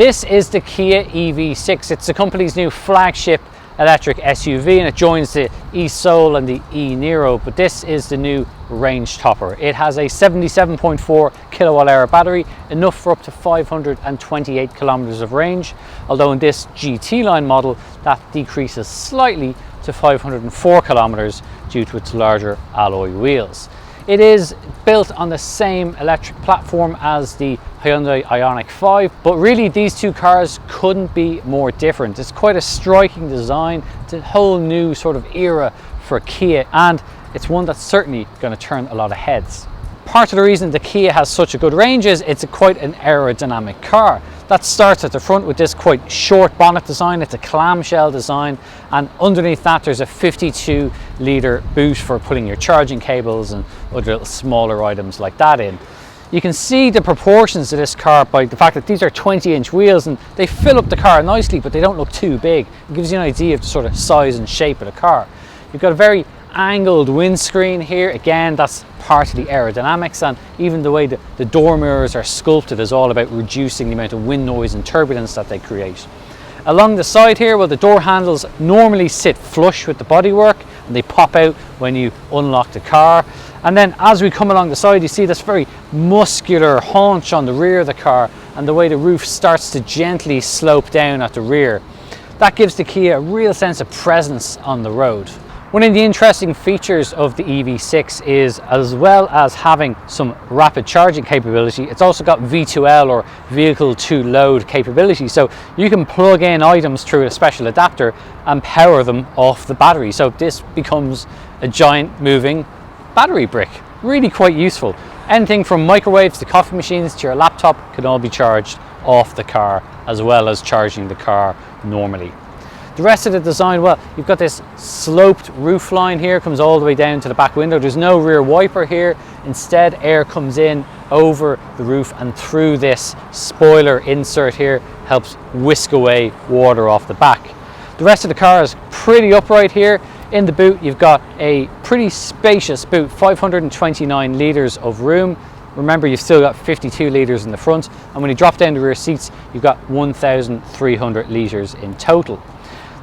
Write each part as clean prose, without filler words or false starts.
This is the Kia EV6. It's the company's new flagship electric SUV, and it joins the e-Soul and the e-Niro, but this is the new range topper. It has a 77.4 kilowatt hour battery, enough for up to 528 kilometers of range, although in this GT line model that decreases slightly to 504 kilometers due to its larger alloy wheels. It is built on the same electric platform as the Hyundai Ioniq 5, but really these two cars couldn't be more different. It's quite a striking design. It's a whole new sort of era for Kia, and it's one that's certainly going to turn a lot of heads. Part of the reason the Kia has such a good range is it's quite an aerodynamic car. That starts at the front with this quite short bonnet design. It's a clamshell design, and underneath that there's a 52-litre boot for putting your charging cables and other little smaller items like that in. You can see the proportions of this car by the fact that these are 20-inch wheels, and they fill up the car nicely, but they don't look too big. It gives you an idea of the sort of size and shape of the car. You've got a very angled windscreen here. Again, that's part of the aerodynamics, and even the way the door mirrors are sculpted is all about reducing the amount of wind noise and turbulence that they create. Along the side here, well, the door handles normally sit flush with the bodywork, and they pop out when you unlock the car. And then as we come along the side, you see this very muscular haunch on the rear of the car, and the way the roof starts to gently slope down at the rear. That gives the Kia a real sense of presence on the road. One of the interesting features of the EV6 is, as well as having some rapid charging capability, it's also got V2L or vehicle to load capability. So you can plug in items through a special adapter and power them off the battery. So this becomes a giant moving battery brick. Really quite useful. Anything from microwaves to coffee machines to your laptop can all be charged off the car, as well as charging the car normally. The rest of the design, well, you've got this sloped roof line here, comes all the way down to the back window. There's no rear wiper here. Instead, air comes in over the roof and through this spoiler insert here, helps whisk away water off the back. The rest of the car is pretty upright here. In the boot, you've got a pretty spacious boot, 529 litres of room. Remember, you've still got 52 litres in the front, and when you drop down the rear seats, you've got 1,300 litres in total.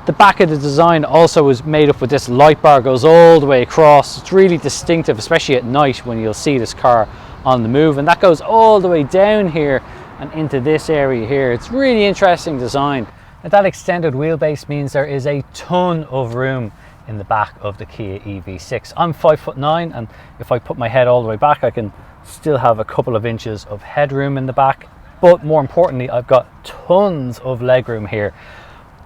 The back of the design also was made up with this light bar, goes all the way across. It's really distinctive, especially at night when you'll see this car on the move, and that goes all the way down here and into this area here. It's really interesting design. And that extended wheelbase means there is a ton of room in the back of the Kia EV6. I'm 5'9", and if I put my head all the way back, I can still have a couple of inches of headroom in the back. But more importantly, I've got tons of legroom here.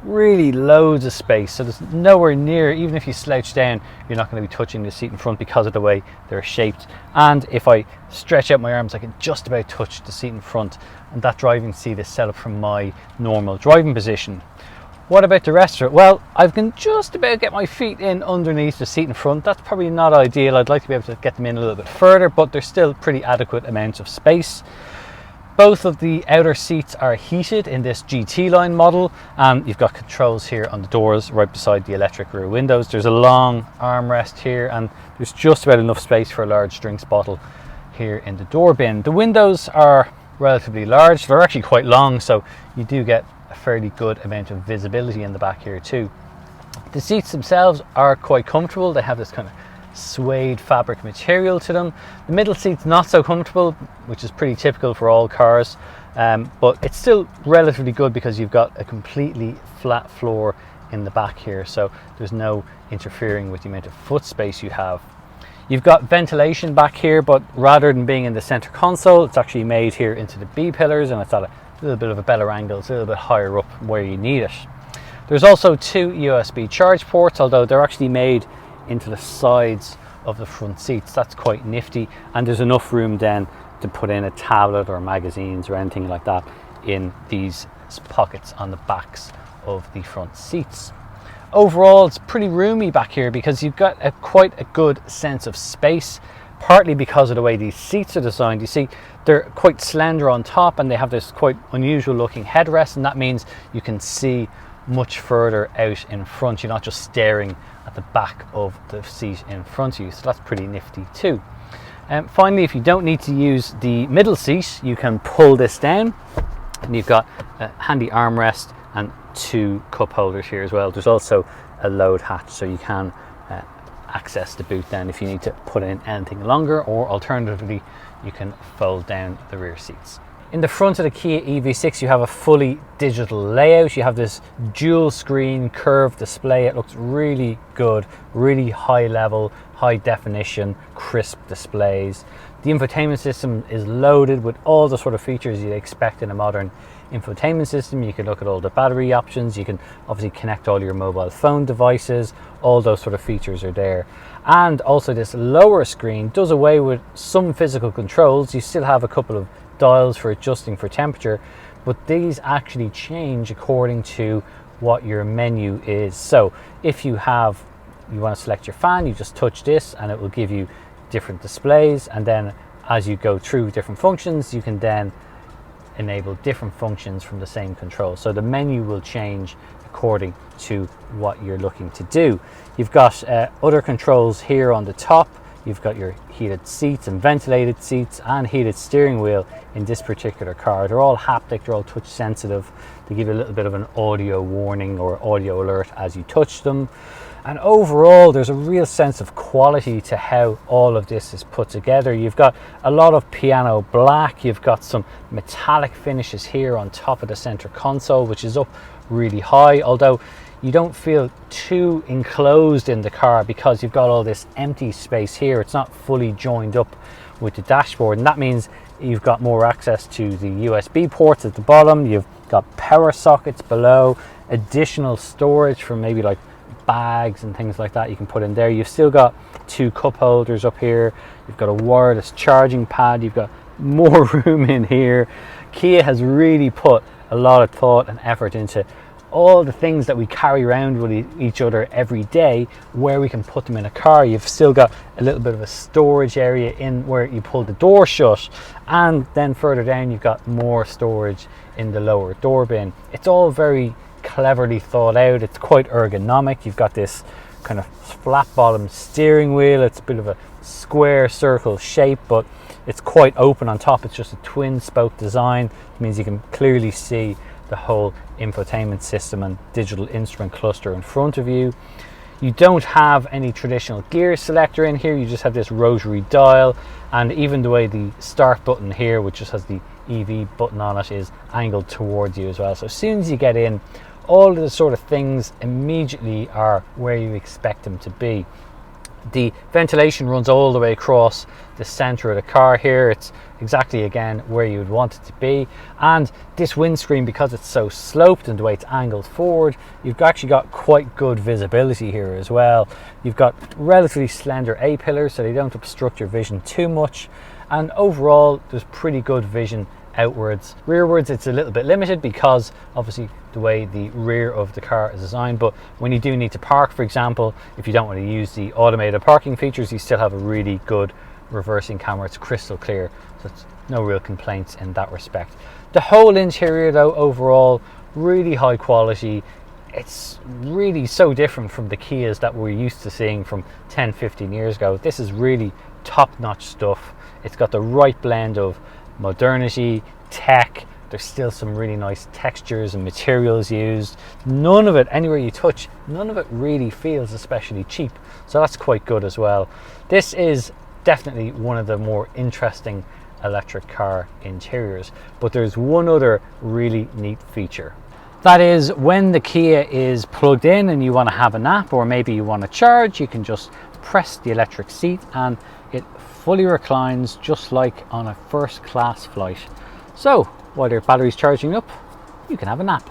Really loads of space, so there's nowhere near, even if you slouch down, you're not going to be touching the seat in front because of the way they're shaped. And if I stretch out my arms, I can just about touch the seat in front, and that driving seat is set up from my normal driving position. What about the rest of it? Well, I can just about get my feet in underneath the seat in front. That's probably not ideal. I'd like to be able to get them in a little bit further, but there's still pretty adequate amounts of space. Both of the outer seats are heated in this GT line model, and you've got controls here on the doors right beside the electric rear windows. There's a long armrest here, and there's just about enough space for a large drinks bottle here in the door bin. The windows are relatively large. They're actually quite long, so you do get a fairly good amount of visibility in the back here too. The seats themselves are quite comfortable. They have this kind of suede fabric material to them. The middle seat's not so comfortable, which is pretty typical for all cars, but it's still relatively good because you've got a completely flat floor in the back here, so there's no interfering with the amount of foot space you have. You've got ventilation back here, but rather than being in the center console, it's actually made here into the B pillars, and it's at a little bit of a better angle. It's a little bit higher up where you need it. There's also two USB charge ports, although they're actually made into the sides of the front seats. That's quite nifty, and there's enough room then to put in a tablet or magazines or anything like that in these pockets on the backs of the front seats. Overall, it's pretty roomy back here because you've got quite a good sense of space, partly because of the way these seats are designed. You see, they're quite slender on top, and they have this quite unusual looking headrest, and that means you can see much further out in front. You're not just staring at the back of the seat in front of you, so that's pretty nifty too. Finally, if you don't need to use the middle seat, you can pull this down And you've got a handy armrest and 2 cup holders here as well. There's also a load hatch, so you can access the boot then if you need to put in anything longer, or alternatively you can fold down the rear seats. In the front of the Kia EV6 you have a fully digital layout. You have this dual screen curved display. It looks really good, really high level, high definition, crisp displays. The infotainment system is loaded with all the sort of features you'd expect in a modern infotainment system. You can look at all the battery options, you can obviously connect all your mobile phone devices, all those sort of features are there. And also this lower screen does away with some physical controls. You still have a couple of dials for adjusting for temperature, but these actually change according to what your menu is. So if you want to select your fan, you just touch this and it will give you different displays, and then as you go through different functions you can then enable different functions from the same control. So the menu will change according to what you're looking to do. You've got other controls here on the top. You've got your heated seats and ventilated seats and heated steering wheel in this particular car. They're all haptic, they're all touch sensitive. They give you a little bit of an audio warning or audio alert as you touch them. And overall there's a real sense of quality to how all of this is put together. You've got a lot of piano black, you've got some metallic finishes here on top of the center console, which is up really high, although you don't feel too enclosed in the car because you've got all this empty space here. It's not fully joined up with the dashboard, and that means you've got more access to the USB ports at the bottom. You've got power sockets below, additional storage for maybe like bags and things like that you can put in there. You've still got 2 cup holders up here. You've got a wireless charging pad. You've got more room in here. Kia has really put a lot of thought and effort into all the things that we carry around with each other every day, where we can put them in a car. You've still got a little bit of a storage area in where you pull the door shut, and then further down you've got more storage in the lower door bin. It's all very cleverly thought out. It's quite ergonomic. You've got this kind of flat bottom steering wheel. It's a bit of a square circle shape, but it's quite open on top. It's just a twin spoke design. It means you can clearly see the whole infotainment system and digital instrument cluster in front of you. You don't have any traditional gear selector in here. You just have this rotary dial, and even the way the start button here, which just has the EV button on it, is angled towards you as well. So as soon as you get in, all of the sort of things immediately are where you expect them to be. The ventilation runs all the way across the center of the car here. It's exactly again where you would want it to be, and this windscreen, because it's so sloped and the way it's angled forward, you've actually got quite good visibility here as well. You've got relatively slender A-pillars, so they don't obstruct your vision too much, and overall there's pretty good vision outwards. Rearwards it's a little bit limited because obviously the way the rear of the car is designed, but when you do need to park, for example, if you don't want to use the automated parking features, you still have a really good reversing camera. It's crystal clear, so it's no real complaints in that respect. The whole interior though, overall really high quality. It's really so different from the Kias that we're used to seeing from 10-15 years ago. This is really top-notch stuff. It's got the right blend of modernity, tech. There's still some really nice textures and materials used. None of it, anywhere you touch, none of it really feels especially cheap, so that's quite good as well. This is definitely one of the more interesting electric car interiors, but there's one other really neat feature. That is, when the Kia is plugged in and you want to have a nap, or maybe you want to charge, you can just press the electric seat and it fully reclines just like on a first class flight. So while your battery's charging up, you can have a nap.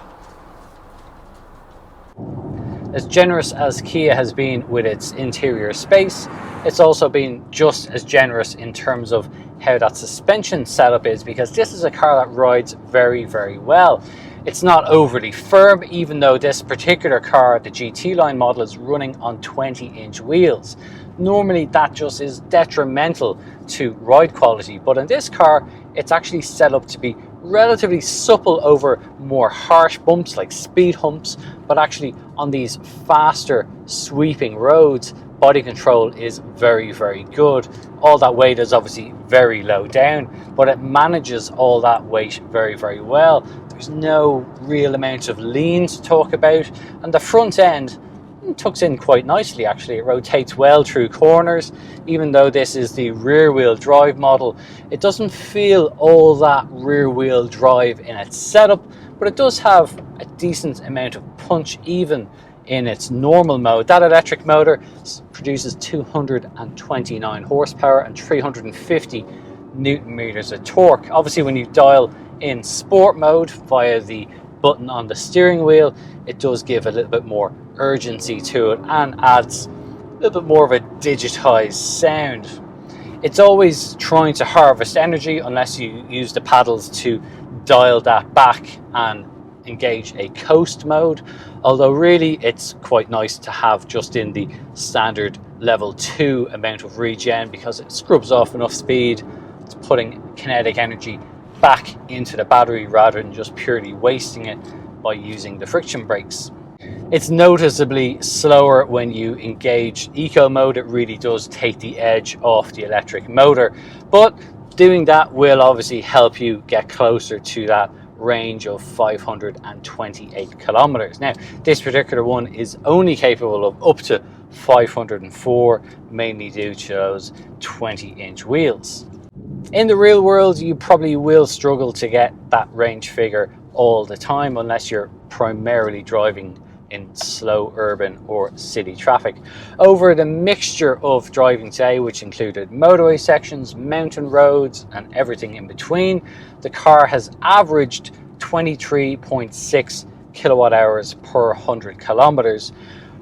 As generous as Kia has been with its interior space, it's also been just as generous in terms of how that suspension setup is, because this is a car that rides very, very well. It's not overly firm, even though this particular car, the GT line model, is running on 20-inch wheels. Normally that just is detrimental to ride quality, but in this car it's actually set up to be relatively supple over more harsh bumps like speed humps, but actually on these faster sweeping roads body control is very, very good. All that weight is obviously very low down, but it manages all that weight very, very well. There's no real amount of lean to talk about, and the front end tucks in quite nicely actually. It rotates well through corners. Even though this is the rear wheel drive model, it doesn't feel all that rear wheel drive in its setup, but it does have a decent amount of punch even in its normal mode. That electric motor produces 229 horsepower and 350 Newton meters of torque. Obviously when you dial in sport mode via the button on the steering wheel, it does give a little bit more urgency to it and adds a little bit more of a digitized sound. It's always trying to harvest energy unless you use the paddles to dial that back and engage a coast mode, although really it's quite nice to have just in the standard level 2 amount of regen, because it scrubs off enough speed. It's putting kinetic energy back into the battery rather than just purely wasting it by using the friction brakes. It's noticeably slower when you engage eco mode. It really does take the edge off the electric motor, but doing that will obviously help you get closer to that range of 528 kilometers. Now, this particular one is only capable of up to 504, mainly due to those 20-inch wheels. In the real world, you probably will struggle to get that range figure all the time unless you're primarily driving in slow urban or city traffic. Over the mixture of driving today, which included motorway sections, mountain roads, and everything in between, the car has averaged 23.6 kilowatt hours per 100 kilometers,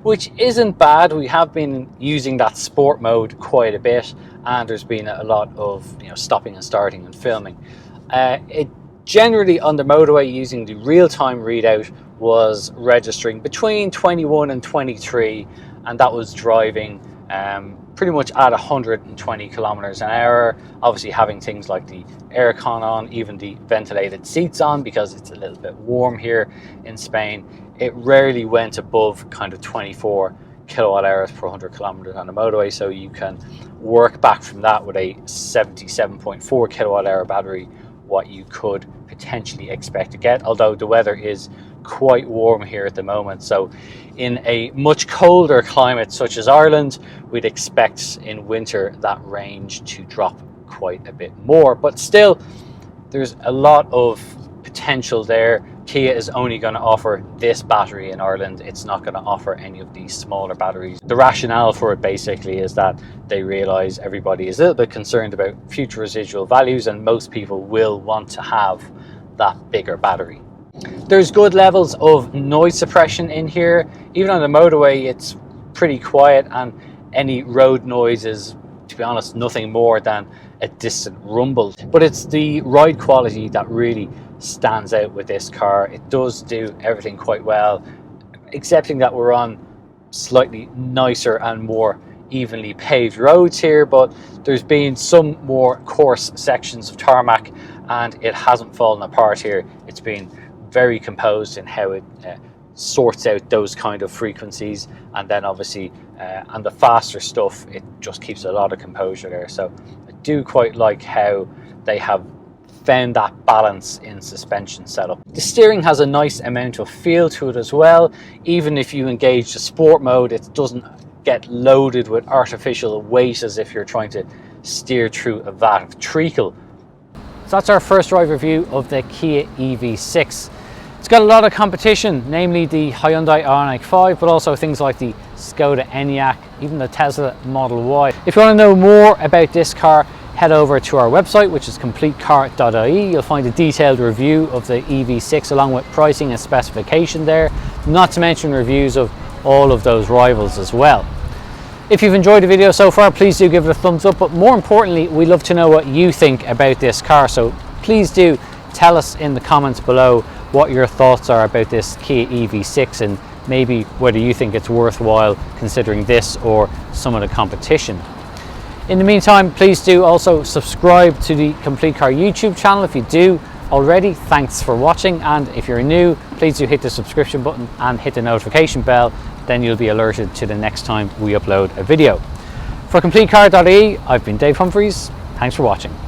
which isn't bad. We have been using that sport mode quite a bit, and there's been a lot of stopping and starting and filming. It generally on the motorway, using the real-time readout, was registering between 21 and 23, and that was driving pretty much at 120 kilometers an hour. Obviously having things like the aircon on, even the ventilated seats on, because it's a little bit warm here in Spain. It rarely went above kind of 24 kilowatt hours per 100 kilometers on the motorway, so you can work back from that with a 77.4 kilowatt hour battery what you could potentially expect to get, although the weather is quite warm here at the moment. So in a much colder climate such as Ireland, we'd expect in winter that range to drop quite a bit more, but still there's a lot of potential there. Kia is only going to offer this battery in Ireland. It's not going to offer any of these smaller batteries. The rationale for it basically is that they realize everybody is a little bit concerned about future residual values, and most people will want to have that bigger battery. There's good levels of noise suppression in here. Even on the motorway, it's pretty quiet, and any road noise is, to be honest, nothing more than a distant rumble. But it's the ride quality that really stands out with this car. It does do everything quite well, excepting that we're on slightly nicer and more evenly paved roads here, but there's been some more coarse sections of tarmac and it hasn't fallen apart here. It's been very composed in how it sorts out those kind of frequencies, and then obviously on the faster stuff it just keeps a lot of composure there. So I do quite like how they have found that balance in suspension setup. The steering has a nice amount of feel to it as well. Even if you engage the sport mode, it doesn't get loaded with artificial weight as if you're trying to steer through a vat of treacle. So that's our first drive review of the Kia EV6. It's got a lot of competition, namely the Hyundai Ioniq 5, but also things like the Skoda Enyaq, even the Tesla Model Y. If you want to know more about this car, head over to our website, which is CompleteCar.ie. You'll find a detailed review of the EV6 along with pricing and specification there, not to mention reviews of all of those rivals as well. If you've enjoyed the video so far, please do give it a thumbs up, but more importantly, we'd love to know what you think about this car. So please do tell us in the comments below what your thoughts are about this Kia EV6, and maybe whether you think it's worthwhile considering this or some of the competition. In the meantime, please do also subscribe to the Complete Car YouTube channel if you do already. Thanks for watching, and if you're new, please do hit the subscription button and hit the notification bell then you'll be alerted to the next time we upload a video. For CompleteCar.ie, I've been Dave Humphreys. Thanks for watching.